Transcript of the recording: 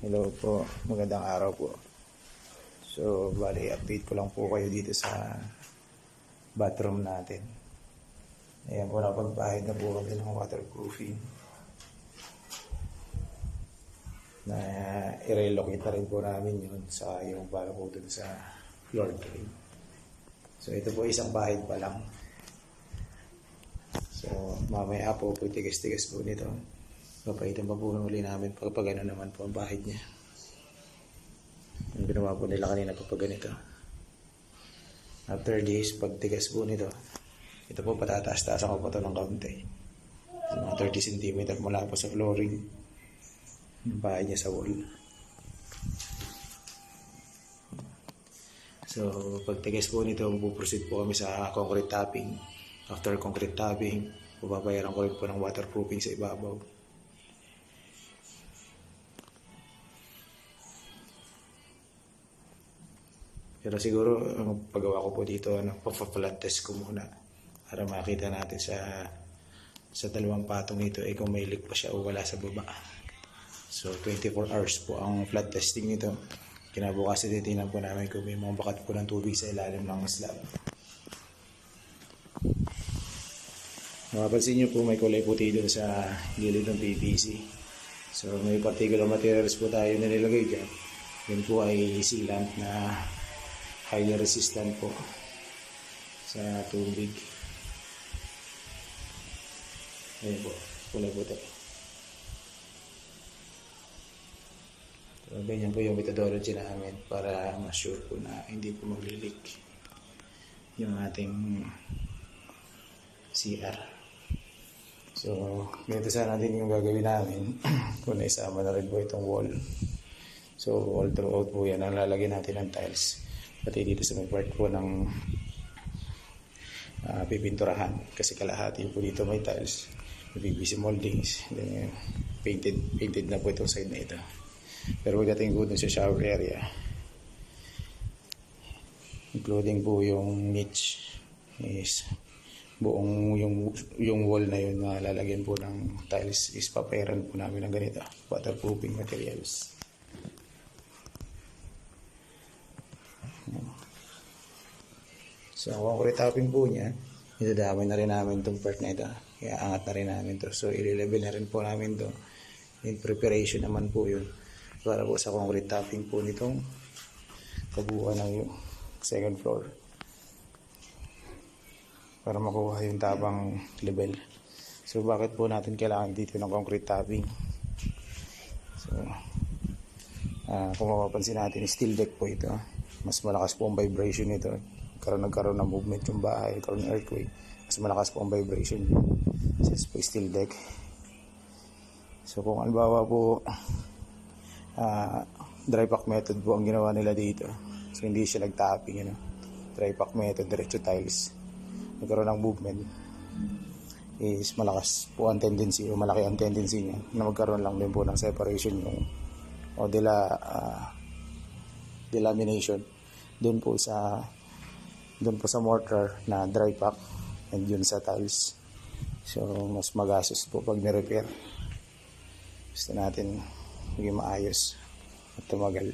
Hello po, magandang araw po. So, bali, update ko lang po kayo dito sa bathroom natin. Ayan po, napagpahid na po kami ng waterproofing. Na i-relocate na rin po namin yun sa yung para po dun sa floor drain. So, ito po isang bahid pa lang. So, mamaya po, tigas-tigas po nito. Papaitan pa po uli namin pag ano naman po ang bahid niya. Yung ginawa po nila kanina pag ganito. After this, pag tigas po nito, ito po patataas-taas ako po ito ng kaunti. Mga 30 cm mula po sa flooring. Yung bahid niya sa wall. So, pag tigas po nito, puproceed po kami sa concrete topping. After concrete topping, papayaran ko rin po ng waterproofing sa ibabaw. Pero siguro, ang paggawa ko po dito, pa-flat test ko muna para makita natin sa dalawang patong ito kung may leak pa siya o wala sa baba. So, 24 hours po ang flat testing nito. Kinabukasan titignan po namin kung may mga bakat po ng tubig sa ilalim ng slab. Mapapansin nyo po may kulay puti doon sa gilid ng PVC. So, may particular materials po tayo na nilagay dyan. Yun po ay sealant na highly resistant po sa tubig. Ayan po, kulay puti. So, ganyan po yung methodology namin para ma-sure po na hindi po maglilik yung ating CR. So, ganito sana din yung gagawin namin kung naisama na rin po itong wall. So, all throughout po yan ang lalagyan natin ng tiles. Pati dito sa may part po ng pipinturahan. Kasi kalahati po dito may tiles. May PVC moldings. Then, painted na po itong side na ito. Pero pagdating po dun sa shower area, including po yung niche, is buong yung wall na yun na lalagyan po ng tiles is papayaran po namin ng ganito. Waterproofing materials. So, concrete topping po niya, idadamay na rin namin itong part na ito. Kaya angat na rin namin ito. So, i-level na rin po namin ito. In preparation naman po yun. Para po sa concrete topping po nitong kabuuan ng yung second floor. Para makuha yung tabang level. So, bakit po natin kailangan dito ng concrete topping? So, kung mapapansin natin, steel deck po ito. Mas malakas po ang vibration nito. Nagkaroon ng movement yung bahay, nagkaroon ng earthquake, mas malakas po ang vibration yun. Kasi po steel deck. So kung halimbawa po dry pack method po ang ginawa nila dito, so hindi siya nag-tapping, dry pack method, diretso tiles, nagkaroon ng movement, is malakas po ang tendency o malaki ang tendency niya na magkaroon lang din po ng separation yung o delamination doon po sa mortar na dry pack and yun sa tiles. So mas magastos po pag ni-repair. Gusto natin maging maayos at tumagal.